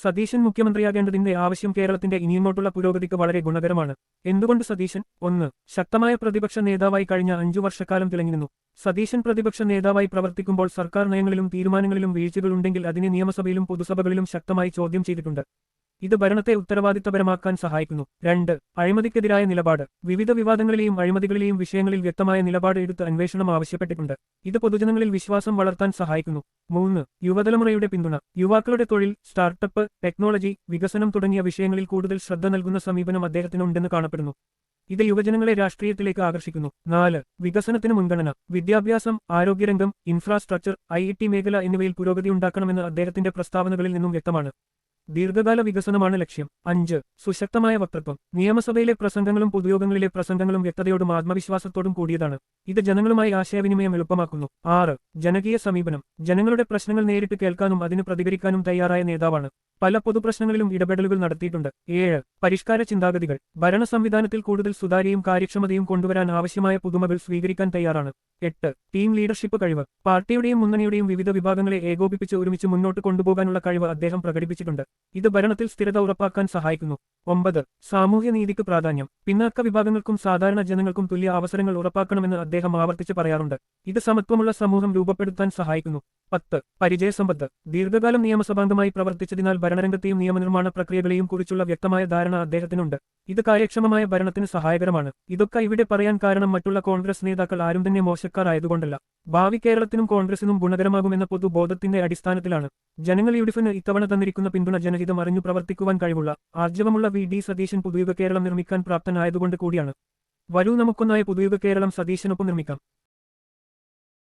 സതീശൻ മുഖ്യമന്ത്രിയാകേണ്ടതിന്റെ ആവശ്യം കേരളത്തിന്റെ ഇനിയങ്ങോട്ടുള്ള പുരോഗതിക്ക് വളരെ ഗുണകരമാണ്. എന്തുകൊണ്ട് സതീശൻ? 1. ശക്തമായ പ്രതിപക്ഷ നേതാവായി കഴിഞ്ഞ 5 വർഷക്കാലം തിളങ്ങിനിന്നു. സതീശൻ പ്രതിപക്ഷ നേതാവായി പ്രവർത്തിക്കുമ്പോൾ സർക്കാർ നയങ്ങളിലും തീരുമാനങ്ങളിലും വീഴ്ചകളുണ്ടെങ്കിൽ അതിനെ നിയമസഭയിലും പൊതുസഭകളിലും ശക്തമായി ചോദ്യം ചെയ്തിട്ടുണ്ട്. ഇത് ഭരണത്തെ ഉത്തരവാദിത്തപരമാക്കാൻ സഹായിക്കുന്നു. 2. അഴിമതിക്കെതിരായ നിലപാട്. വിവിധ വിവാദങ്ങളിലെയും അഴിമതികളിലെയും വിഷയങ്ങളിൽ വ്യക്തമായ നിലപാട് എടുത്ത് അന്വേഷണം ആവശ്യപ്പെട്ടിട്ടുണ്ട്. ഇത് പൊതുജനങ്ങളിൽ വിശ്വാസം വളർത്താൻ സഹായിക്കുന്നു. 3. യുവതലമുറയുടെ പിന്തുണ. യുവാക്കളുടെ തൊഴിൽ, സ്റ്റാർട്ടപ്പ്, ടെക്നോളജി, വികസനം തുടങ്ങിയ വിഷയങ്ങളിൽ കൂടുതൽ ശ്രദ്ധ നൽകുന്ന സമീപനം അദ്ദേഹത്തിനുണ്ടെന്ന് കാണപ്പെടുന്നു. ഇത് യുവജനങ്ങളെ രാഷ്ട്രീയത്തിലേക്ക് ആകർഷിക്കുന്നു. 4. വികസനത്തിന് മുൻഗണന. വിദ്യാഭ്യാസം, ആരോഗ്യരംഗം, ഇൻഫ്രാസ്ട്രക്ചർ, IIT മേഖല എന്നിവയിൽ പുരോഗതിയുണ്ടാക്കണമെന്ന് അദ്ദേഹത്തിന്റെ പ്രസ്താവനകളിൽ നിന്നും വ്യക്തമാണ്. ദീർഘകാല വികസനമാണ് ലക്ഷ്യം. 5. സുശക്തമായ വക്തൃത്വം. നിയമസഭയിലെ പ്രസംഗങ്ങളും പൊതുയോഗങ്ങളിലെ പ്രസംഗങ്ങളും വ്യക്തതയോടും ആത്മവിശ്വാസത്തോടും കൂടിയതാണ്. ഇത് ജനങ്ങളുമായി ആശയവിനിമയം എളുപ്പമാക്കുന്നു. 6. ജനകീയ സമീപനം. ജനങ്ങളുടെ പ്രശ്നങ്ങൾ നേരിട്ട് കേൾക്കാനും അതിന് പ്രതികരിക്കാനും തയ്യാറായ നേതാവാണ്. പല പൊതുപ്രശ്നങ്ങളിലും ഇടപെടലുകൾ നടത്തിയിട്ടുണ്ട്. 7. പരിഷ്കാര ചിന്താഗതികൾ. ഭരണ സംവിധാനത്തിൽ കൂടുതൽ സുതാര്യയും കാര്യക്ഷമതയും കൊണ്ടുവരാൻ ആവശ്യമായ പുതുമകൾ സ്വീകരിക്കാൻ തയ്യാറാണ്. 8. ടീം ലീഡർഷിപ്പ് കഴിവ്. പാർട്ടിയുടെയും മുന്നണിയുടെയും വിവിധ വിഭാഗങ്ങളെ ഏകോപിപ്പിച്ച് ഒരുമിച്ച് മുന്നോട്ട് കൊണ്ടുപോകാനുള്ള കഴിവ് അദ്ദേഹം പ്രകടിപ്പിച്ചിട്ടുണ്ട്. ഇത് ഭരണത്തിൽ സ്ഥിരത ഉറപ്പാക്കാൻ സഹായിക്കുന്നു. 9. സാമൂഹ്യനീതിക്ക് പ്രാധാന്യം. പിന്നാക്ക വിഭാഗങ്ങൾക്കും സാധാരണ ജനങ്ങൾക്കും തുല്യ അവസരങ്ങൾ ഉറപ്പാക്കണമെന്ന് അദ്ദേഹം ആവർത്തിച്ച് പറയാറുണ്ട്. ഇത് സമത്വമുള്ള സമൂഹം രൂപപ്പെടുത്താൻ സഹായിക്കുന്നു. 10. പരിചയസമ്പത്ത്. ദീർഘകാലം നിയമസഭാംഗമായി പ്രവർത്തിച്ചതിനാൽ ഭരണരംഗത്തെയും നിയമനിർമ്മാണ പ്രക്രിയകളെയും കുറിച്ചുള്ള വ്യക്തമായ ധാരണ അദ്ദേഹത്തിനുണ്ട്. ഇത് കാര്യക്ഷമമായ ഭരണത്തിന് സഹായകരമാണ്. ഇതൊക്കെ ഇവിടെ പറയാൻ കാരണം മറ്റുള്ള കോൺഗ്രസ് നേതാക്കൾ ആരും തന്നെ മോശക്കാർ ആയതുകൊണ്ടല്ല. ഭാവി കേരളത്തിനും കോൺഗ്രസിനും ഗുണകരമാകുമെന്ന പൊതുബോധത്തിന്റെ അടിസ്ഥാനത്തിലാണ്. ജനങ്ങൾ യുഡിഎഫിന് ഇത്തവണ തന്നിരിക്കുന്ന പിന്തുണ ജനഹിതം അറിഞ്ഞു പ്രവർത്തിക്കുവാൻ കഴിവുള്ള ആർജവമുള്ള വി.ഡി. സതീശൻ പുതുയുഗ കേരളം നിർമ്മിക്കാൻ പ്രാപ്തനായതുകൊണ്ട് കൂടിയാണ്. വരൂ നമുക്കൊന്നായ പുതുയുഗ കേരളം സതീശനൊപ്പം നിർമ്മിക്കാം.